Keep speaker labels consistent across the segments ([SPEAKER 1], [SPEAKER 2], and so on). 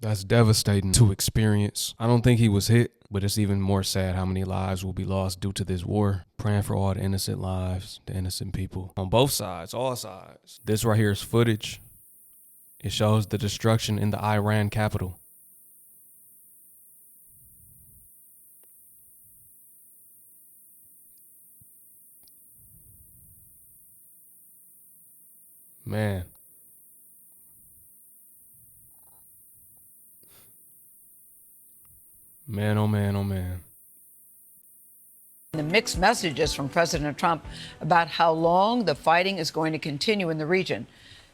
[SPEAKER 1] That's devastating to experience. I don't think he was hit, but it's even more sad how many lives will be lost due to this war. Praying for all the innocent lives, the innocent people on both sides, all sides. This right here is footage. It shows the destruction in the Iran capital. Man. Man, oh man, oh man.
[SPEAKER 2] The mixed messages from President Trump about how long the fighting is going to continue in the region.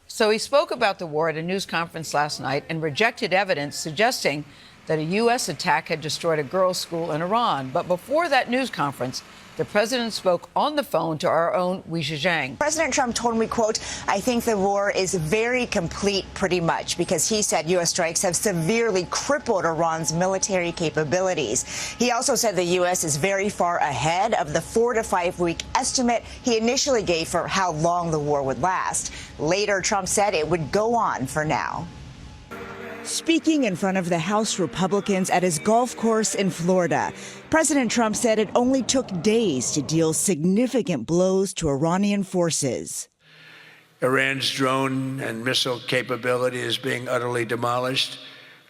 [SPEAKER 2] So he spoke about the war at a news conference last night and rejected evidence suggesting that a U.S. attack had destroyed a girls' school in Iran. But before that news conference, the president spoke on the phone to our own Wei Zhang.
[SPEAKER 3] President Trump told me, quote, I think the war is very complete pretty much because he said U.S. strikes have severely crippled Iran's military capabilities. He also said the U.S. is very far ahead of the 4 to 5 week estimate he initially gave for how long the war would last. Later, Trump said it would go on for now. Speaking in front of the House Republicans at his golf course in Florida, President Trump said it only took days to deal significant blows to Iranian forces.
[SPEAKER 4] Iran's drone and missile capability is being utterly demolished.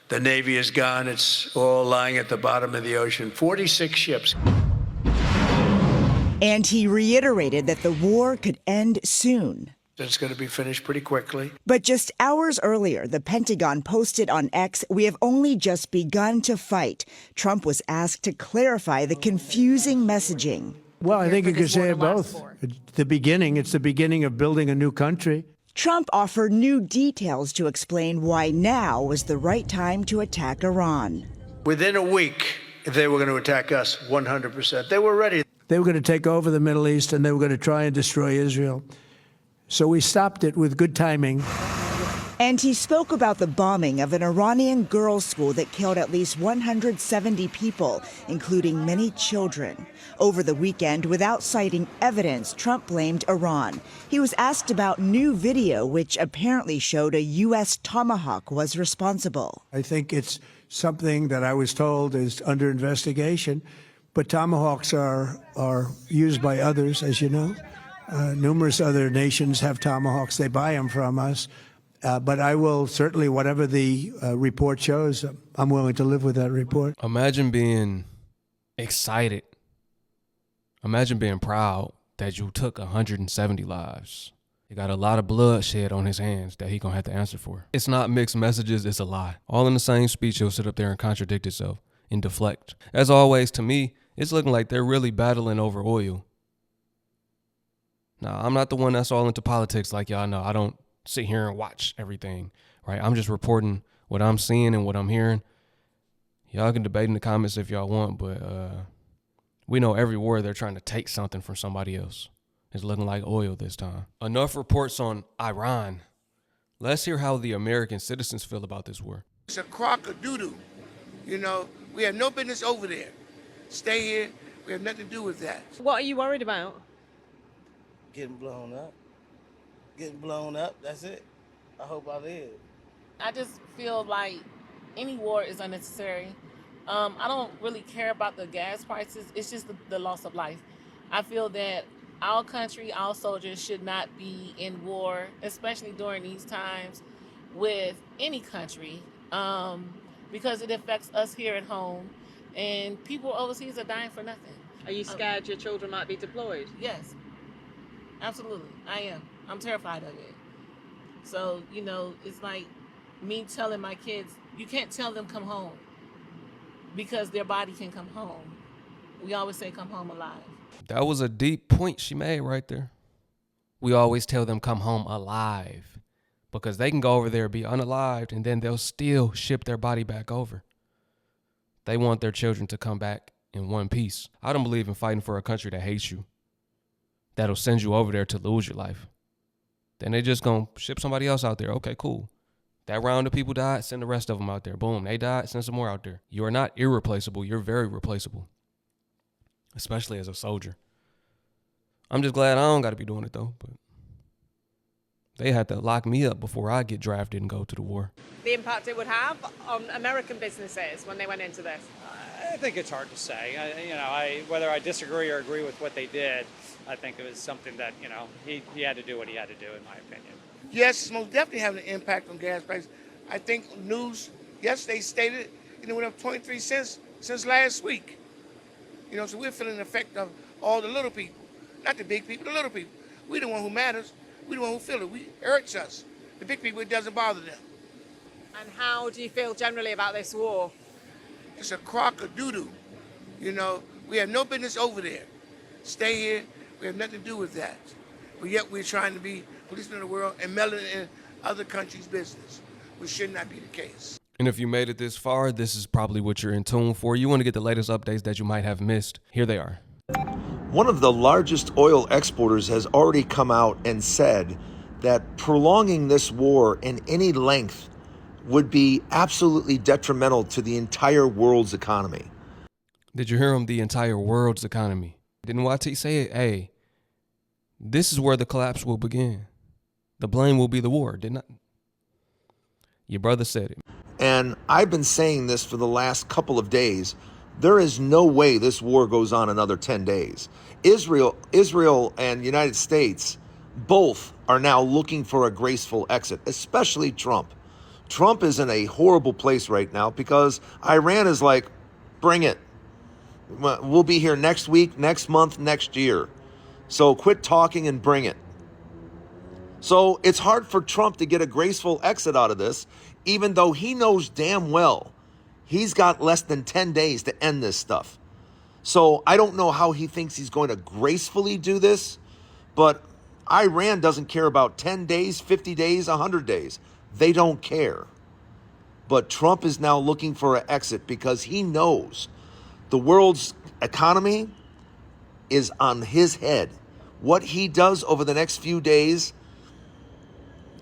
[SPEAKER 4] The Navy is gone. It's all lying at the bottom of the ocean. 46 ships.
[SPEAKER 3] And he reiterated that the war could end soon.
[SPEAKER 4] It's going to be finished pretty quickly.
[SPEAKER 3] But just hours earlier, the Pentagon posted on X, we have only just begun to fight. Trump was asked to clarify the confusing messaging.
[SPEAKER 5] Well, I think you could say it both. It's the beginning of building a new country.
[SPEAKER 3] Trump offered new details to explain why now was the right time to attack Iran.
[SPEAKER 4] Within a week, they were going to attack us 100%. They were ready.
[SPEAKER 5] They were going to take over the Middle East, and they were going to try and destroy Israel. So we stopped it with good timing.
[SPEAKER 3] And he spoke about the bombing of an Iranian girls' school that killed at least 170 people, including many children. Over the weekend, without citing evidence, Trump blamed Iran. He was asked about new video, which apparently showed a U.S. Tomahawk was responsible.
[SPEAKER 5] I think it's something that I was told is under investigation, but Tomahawks are used by others, as you know. Numerous other nations have Tomahawks. They buy them from us. But I will certainly, whatever the report shows, I'm willing to live with that report.
[SPEAKER 1] Imagine being excited. Imagine being proud that you took 170 lives. He got a lot of bloodshed on his hands that he gonna have to answer for. It's not mixed messages, it's a lie. All in the same speech, he'll sit up there and contradict himself and deflect. As always, to me, it's looking like they're really battling over oil. Now, I'm not the one that's all into politics like y'all know. I don't sit here and watch everything, right? I'm just reporting what I'm seeing and what I'm hearing. Y'all can debate in the comments if y'all want, but we know every war they're trying to take something from somebody else. It's looking like oil this time. Enough reports on Iran. Let's hear how the American citizens feel about this war.
[SPEAKER 6] It's a crock of doo-doo. You know, we have no business over there. Stay here. We have nothing to do with that.
[SPEAKER 7] What are you worried about?
[SPEAKER 8] Getting blown up. Getting blown up, that's it. I hope I live.
[SPEAKER 7] I just feel like any war is unnecessary. I don't really care about the gas prices. It's just the loss of life. I feel that our country, our soldiers should not be in war, especially during these times with any country, because it affects us here at home, and people overseas are dying for nothing.
[SPEAKER 9] Are you scared your children might be deployed?
[SPEAKER 7] Yes. Absolutely, I am. I'm terrified of it. So, you know, it's like me telling my kids, you can't tell them come home because their body can come home. We always say come home alive.
[SPEAKER 1] That was a deep point she made right there. We always tell them come home alive because they can go over there, be unalived, and then they'll still ship their body back over. They want their children to come back in one piece. I don't believe in fighting for a country that hates you, that'll send you over there to lose your life. Then they just gonna ship somebody else out there. Okay, cool. That round of people died, send the rest of them out there. Boom, they died, send some more out there. You are not irreplaceable. You're very replaceable. especially as a soldier. I'm just glad I don't got to be doing it though. But they had to lock me up before I get drafted and go to the war.
[SPEAKER 9] The impact it would have on American businesses when they went into this?
[SPEAKER 10] I think it's hard to say. Whether I disagree or agree with what they did, I think it was something that, he had to do what he had to do, in my opinion.
[SPEAKER 6] Yes, it's most definitely having an impact on gas prices. I think news yesterday stated it went up 23 cents since last week. So we're feeling the effect of all the little people, not the big people, the little people. We the one who matters. We the one who feel it. It hurts us. The big people, it doesn't bother them.
[SPEAKER 9] And how do you feel generally about this war?
[SPEAKER 6] It's a crock of doo-doo. We have no business over there. Stay here. We have nothing to do with that. But yet we're trying to be policemen of the world and meddling in other countries' business, which should not be the case.
[SPEAKER 1] And if you made it this far, this is probably what you're in tune for. You want to get the latest updates that you might have missed. Here they are.
[SPEAKER 11] One of the largest oil exporters has already come out and said that prolonging this war in any length would be absolutely detrimental to the entire world's economy.
[SPEAKER 1] Did you hear him? The entire world's economy. Didn't YT say it? Hey, this is where the collapse will begin. The blame will be the war, didn't I? Your brother said it.
[SPEAKER 11] And I've been saying this for the last couple of days. There is no way this war goes on another 10 days. Israel and United States both are now looking for a graceful exit, especially Trump. Trump is in a horrible place right now because Iran is like, bring it. We'll be here next week, next month, next year. So quit talking and bring it. So it's hard for Trump to get a graceful exit out of this, even though he knows damn well he's got less than 10 days to end this stuff. So I don't know how he thinks he's going to gracefully do this, but Iran doesn't care about 10 days, 50 days, 100 days. They don't care. But Trump is now looking for an exit because he knows the world's economy is on his head. What he does over the next few days,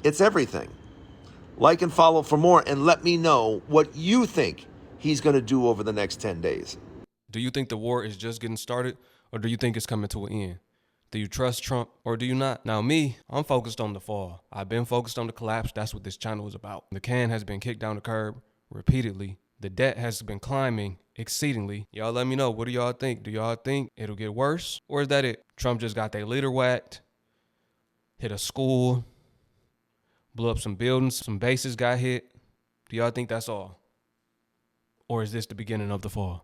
[SPEAKER 11] it's everything. Like and follow for more, and let me know what you think he's going to do over the next 10 days.
[SPEAKER 1] Do you think the war is just getting started, or do you think it's coming to an end? Do you trust Trump, or do you not? Now me, I'm focused on the fall. I've been focused on the collapse. That's what this channel is about. The can has been kicked down the curb repeatedly. The debt has been climbing exceedingly. Y'all let me know. What do y'all think? Do y'all think it'll get worse? Or is that it? Trump just got their leader whacked, hit a school, blew up some buildings, some bases got hit. Do y'all think that's all? Or is this the beginning of the fall?